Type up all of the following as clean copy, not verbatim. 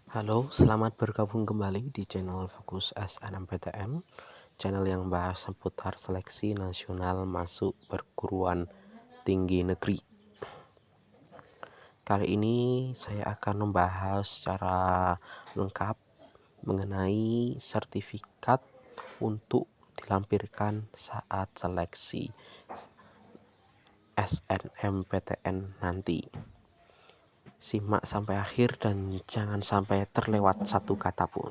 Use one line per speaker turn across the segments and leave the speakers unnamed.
Halo, selamat bergabung kembali di channel Fokus SNMPTN, channel yang bahas seputar seleksi nasional masuk perguruan tinggi negeri. Kali ini saya akan membahas secara lengkap mengenai sertifikat untuk dilampirkan saat seleksi SNMPTN nanti. Simak sampai akhir dan jangan sampai terlewat satu kata pun.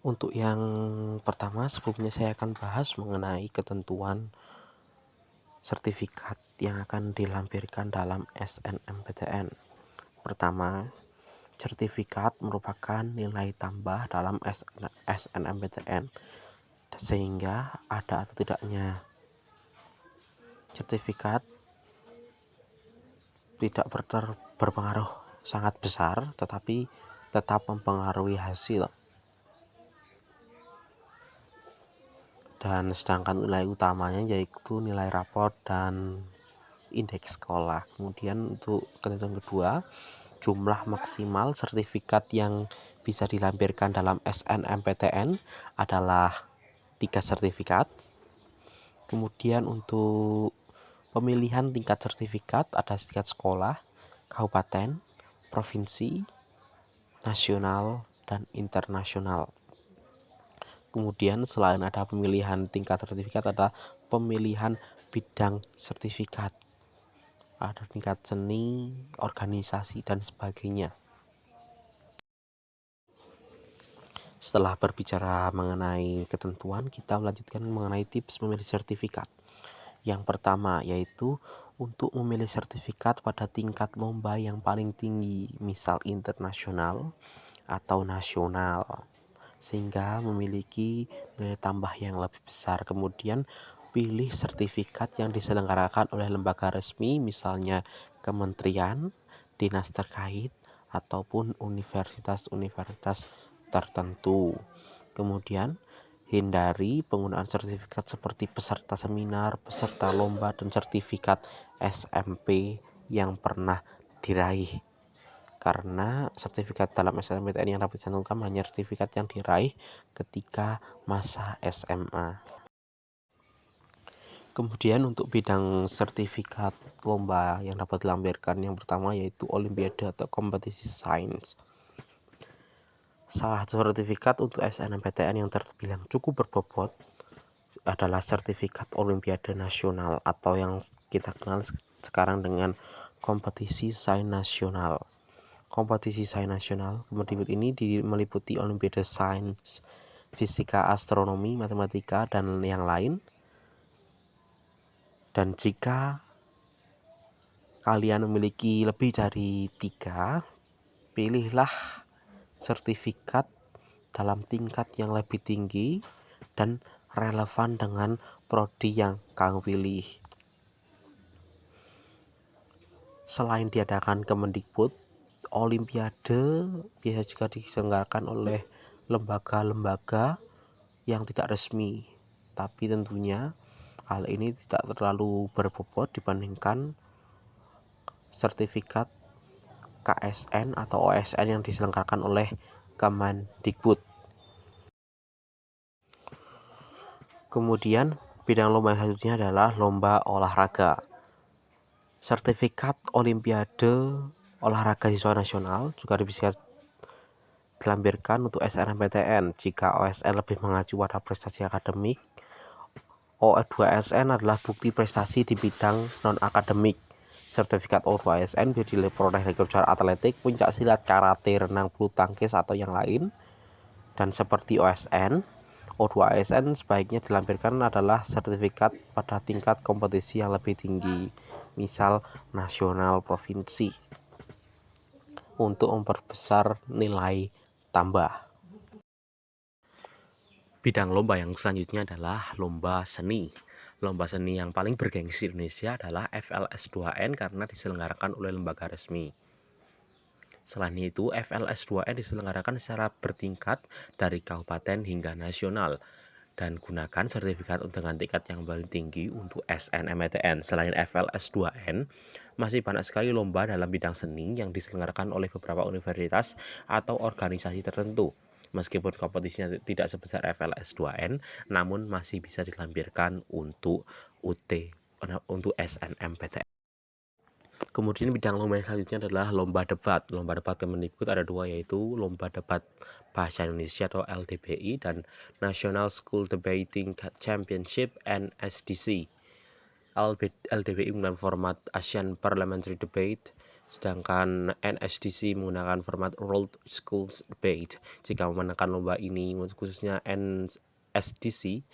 Untuk yang pertama, sebelumnya saya akan bahas mengenai ketentuan sertifikat yang akan dilampirkan dalam SNMPTN. Pertama, sertifikat merupakan nilai tambah dalam SNMPTN, sehingga ada atau tidaknya sertifikat tidak berpengaruh sangat besar, tetapi tetap mempengaruhi hasil. Dan sedangkan nilai utamanya yaitu nilai raport dan indeks sekolah. Kemudian untuk ketentuan kedua, jumlah maksimal sertifikat yang bisa dilampirkan dalam SNMPTN adalah 3 sertifikat. Kemudian untuk pemilihan tingkat sertifikat ada tingkat sekolah, kabupaten, provinsi, nasional, dan internasional. Kemudian selain ada pemilihan tingkat sertifikat, ada pemilihan bidang sertifikat, ada tingkat seni, organisasi, dan sebagainya. Setelah berbicara mengenai ketentuan, kita melanjutkan mengenai tips memilih sertifikat. Yang pertama yaitu untuk memilih sertifikat pada tingkat lomba yang paling tinggi, misal internasional atau nasional, sehingga memiliki nilai tambah yang lebih besar. Kemudian pilih sertifikat yang diselenggarakan oleh lembaga resmi, misalnya kementerian, dinas terkait, ataupun universitas-universitas tertentu. Kemudian hindari penggunaan sertifikat seperti peserta seminar, peserta lomba, dan sertifikat SMP yang pernah diraih, karena sertifikat dalam SNMPTN yang dapat dicantumkan hanya sertifikat yang diraih ketika masa SMA. Kemudian untuk bidang sertifikat lomba yang dapat dilampirkan, yang pertama yaitu olimpiade atau kompetisi sains. Salah satu sertifikat untuk SNMPTN yang terbilang cukup berbobot adalah sertifikat olimpiade nasional atau yang kita kenal sekarang dengan kompetisi sains nasional. Kompetisi sains nasional kemudian ini meliputi olimpiade sains, fisika, astronomi, matematika, dan yang lain. Dan jika kalian memiliki lebih dari 3, pilihlah sertifikat dalam tingkat yang lebih tinggi dan relevan dengan prodi yang kamu pilih. Selain diadakan Kemendikbud, olimpiade biasa juga diselenggarakan oleh lembaga-lembaga yang tidak resmi, tapi tentunya hal ini tidak terlalu berbobot dibandingkan sertifikat KSN atau OSN yang diselenggarakan oleh Kemendikbud. Kemudian bidang lomba selanjutnya adalah lomba olahraga. Sertifikat olimpiade olahraga siswa nasional juga bisa dilampirkan untuk SNMPTN jika OSN lebih mengacu pada prestasi akademik. O2SN adalah bukti prestasi di bidang non-akademik. Sertifikat O2SN bisa diperoleh dari kejuaraan atletik, puncak silat, karate, renang, bulu tangkis, atau yang lain. Dan seperti OSN, O2SN sebaiknya dilampirkan adalah sertifikat pada tingkat kompetisi yang lebih tinggi, misal nasional, provinsi, untuk memperbesar nilai tambah. Bidang lomba yang selanjutnya adalah lomba seni. Lomba seni yang paling bergengsi di Indonesia adalah FLS 2N karena diselenggarakan oleh lembaga resmi. Selain itu, FLS 2N diselenggarakan secara bertingkat dari kabupaten hingga nasional, dan gunakan sertifikat dengan tingkat yang paling tinggi untuk SNMPTN. Selain FLS 2N, Masih banyak sekali lomba dalam bidang seni yang diselenggarakan oleh beberapa universitas atau organisasi tertentu. Meskipun kompetisinya tidak sebesar FLS 2N, namun masih bisa dilampirkan untuk untuk SNMPTN. Kemudian bidang lomba yang selanjutnya adalah lomba debat. Lomba debat Kemendikbud ada dua, yaitu lomba debat bahasa Indonesia atau LDBI dan National School Debating Championship NSDC. LDBI menggunakan format Asian Parliamentary Debate, sedangkan NSDC menggunakan format World Schools Debate. Jika memenangkan lomba ini, khususnya NSDC,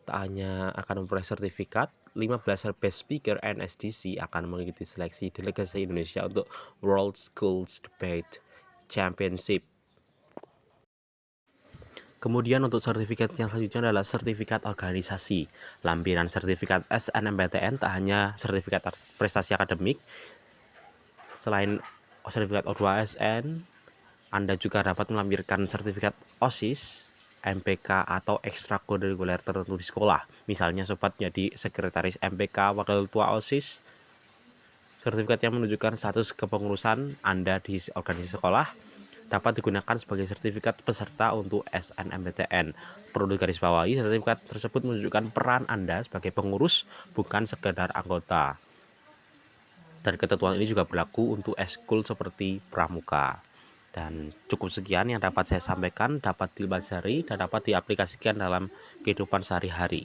tak hanya akan memperoleh sertifikat, 15 best speaker NSDC akan mengikuti seleksi delegasi Indonesia untuk World Schools Debate Championship. Kemudian untuk sertifikat yang selanjutnya adalah sertifikat organisasi. Lampiran sertifikat SNMPTN tak hanya sertifikat prestasi akademik, selain sertifikat O2ASN, Anda juga dapat melampirkan sertifikat OSIS, MPK atau ekstrakurikuler tertentu di sekolah. Misalnya sobat jadi sekretaris MPK, wakil ketua OSIS, sertifikat yang menunjukkan status kepengurusan Anda di organisasi sekolah dapat digunakan sebagai sertifikat peserta untuk SNMPTN. Perlu digarisbawahi, sertifikat tersebut menunjukkan peran Anda sebagai pengurus, bukan sekedar anggota. Dan ketentuan ini juga berlaku untuk eskul seperti pramuka. Dan cukup sekian yang dapat saya sampaikan, dapat dipelajari dan dapat diaplikasikan dalam kehidupan sehari-hari.